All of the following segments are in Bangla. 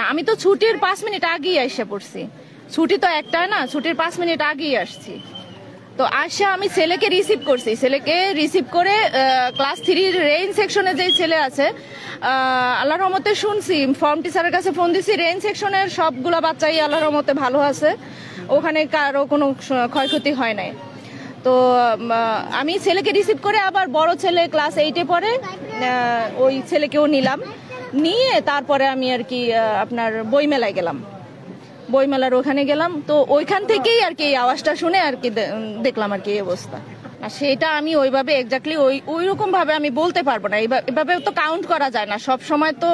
আমি তো ছুটির 5 মিনিট আগেই এসে পড়ছি। ছুটি তো একটাই না, ছুটির 5 মিনিট আগেই আসছি। তো আসে আমি ছেলেকে রিসিভ করছি, ছেলেকে রিসিভ করে ক্লাস 3 রেইন সেকশনে যে ছেলে আছে, আল্লাহর রহমতে শুনছি, ফর্ম টিচারের কাছে ফোন দিছি, রেইন সেকশনের সবগুলো বাচ্চাই আল্লাহর রহমতে ভালো আছে, ওখানে কারো কোনো ক্ষয়ক্ষতি হয় নাই। তো আমি ছেলেকে রিসিভ করে আবার বড় ছেলে ক্লাস 8-এ পড়ে, ওই ছেলেকেও নিলাম, নিয়ে তারপরে আমি আর কি আপনার বইমেলায় গেলাম, বইমেলার ওখানে গেলাম। তো ওইখান থেকেই আর কি এই আওয়াজটা শুনে আর কি দেখলাম আর কি এই অবস্থা। আর সেটা আমি ওইভাবে এক্স্যাক্টলি ওই রকম ভাবে আমি বলতে পারবো না, এভাবে তো কাউন্ট করা যায় না। সব সময় তো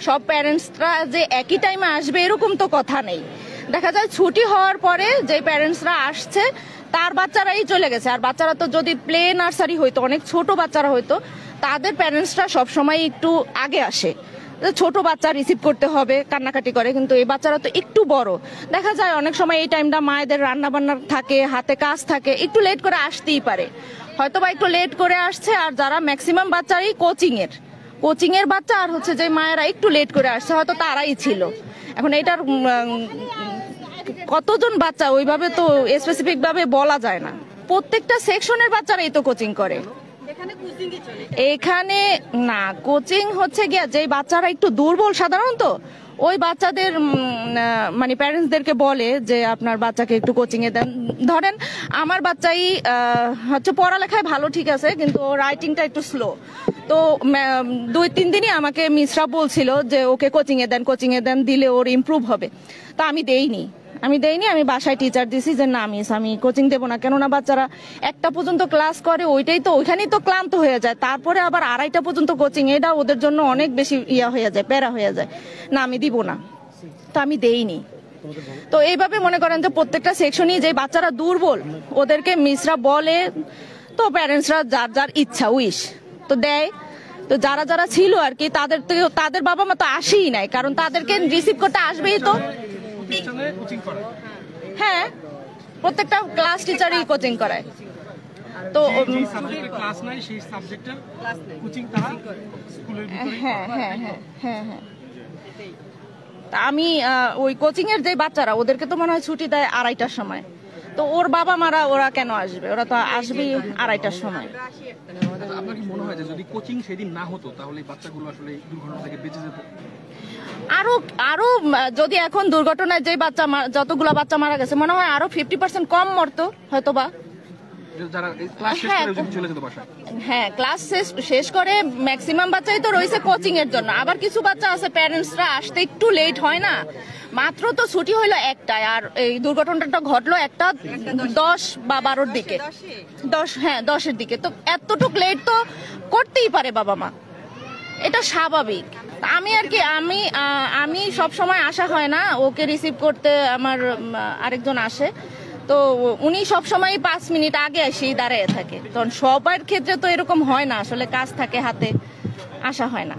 সব প্যারেন্টসরা যে একই টাইমে আসবে এরকম তো কথা নেই। দেখা যায় ছুটি হওয়ার পরে যে প্যারেন্টসরা আসছে তার বাচ্চারাই চলে গেছে। আর বাচ্চারা তো যদি প্লে নার্সারি হইতো, অনেক ছোট বাচ্চারা হইতো, তাদের প্যারেন্টসরা সবসময় একটু আগে আসে, ছোট বাচ্চা রিসিভ করতে হবে, কান্নাকাটি করে। কিন্তু এই বাচ্চারা তো একটু বড়, দেখা যায় অনেক সময় এই টাইমটা মায়েদের রান্না বান্না থাকে, হাতে কাজ থাকে, একটু লেট করে আসতেই পারে, হয়তো বা একটু লেট করে আসছে। আর যারা ম্যাক্সিমাম বাচ্চারই কোচিং এর বাচ্চা, আর হচ্ছে যে মায়েরা একটু লেট করে আসছে, হয়তো তারাই ছিল। এখন এটার কতজন বাচ্চা ওইভাবে তো স্পেসিফিক ভাবে বলা যায় না। প্রত্যেকটা সেকশনের বাচ্চারাই তো কোচিং করে এখানে। না, কোচিং হচ্ছে গিয়া যে বাচ্চারা একটু দুর্বল সাধারণত, ওই বাচ্চাদের মানে প্যারেন্টসদেরকে বলে যে আপনার বাচ্চাকে একটু কোচিং এ দেন। ধরেন আমার বাচ্চাই হচ্ছে পড়ালেখায় ভালো, ঠিক আছে, কিন্তু রাইটিংটা একটু স্লো। তো 2-3 দিনই আমাকে মিসরা বলছিল যে ওকে কোচিং এ দেন, দিলে ওর ইমপ্রুভ হবে। তা আমি দেইনি, আমি বাসায় টিচার দিছি যে না মিস, আমি কোচিং দেবো না, কেননা বাচ্চারা 1টা পর্যন্ত ক্লাস করে, ওইখানেই তো ক্লান্ত হয়ে যায়, তারপরে আবার 2:30টা পর্যন্ত কোচিং, এটা ওদের জন্য অনেক বেশি হয়ে যায়, প্যারা হয়ে যায়। না, আমি দিব না, তো আমি দেইনি। তো এইভাবে মনে করেন যে প্রত্যেকটা সেকশনই যে বাচ্চারা দুর্বল ওদেরকে মিসরা বলে, তো প্যারেন্টসরা যার যার ইচ্ছা উইশ তো দেয়। তো যারা যারা ছিল আর কি তাদের বাবা মা তো আসেই নাই, কারণ তাদেরকে রিসিভ করতে আসবেই তো। হ্যাঁ, প্রত্যেকটা ক্লাস টিচারই কোচিং করায়। তো আমি ওই কোচিং এর যে বাচ্চারা, ওদেরকে তো মনে হয় ছুটি দেয় 2:30টার সময়। তো ওর বাবা মারা ওরা কেন আসবে, ওরা তো আসবেই 2:30টার সময়। আপনার কি মনে হয় যে যদি কোচিং সেদিন না হতো তাহলে বাচ্চাগুলো আসলে দুর্ঘটনা থেকে বেঁচে যেত? আরো যদি এখন দুর্ঘটনায় যে বাচ্চা যতগুলা বাচ্চা মারা গেছে, মনে হয় আরো 50% কম মরতো হয়তোবা। হ্যাঁ, ক্লাস শেষ করে ম্যাক্সিমাম বাচ্চাই তো রয়েছে কোচিং এর জন্য। আবার কিছু বাচ্চা আছে প্যারেন্টসরা আসতে একটু লেট হয় না, মাত্র তো ছুটি হইলো 1টায়, আর এই দুর্ঘটনাটা ঘটলো 1:10 বা 12-র দিকে, 10-এর দিকে। তো এতটুক লেট তো করতেই পারে বাবা মা, এটা স্বাভাবিক। আমি আর কি আমি সব সময় আসা হয় না, ওকে রিসিভ করতে আমার আরেকজন আসে, তো উনি সব সময় 5 মিনিট আগে এসে দাঁড়িয়ে থাকে। তখন সবার ক্ষেত্রে তো এরকম হয় না, আসলে কাজ থাকে হাতে, আসা হয় না।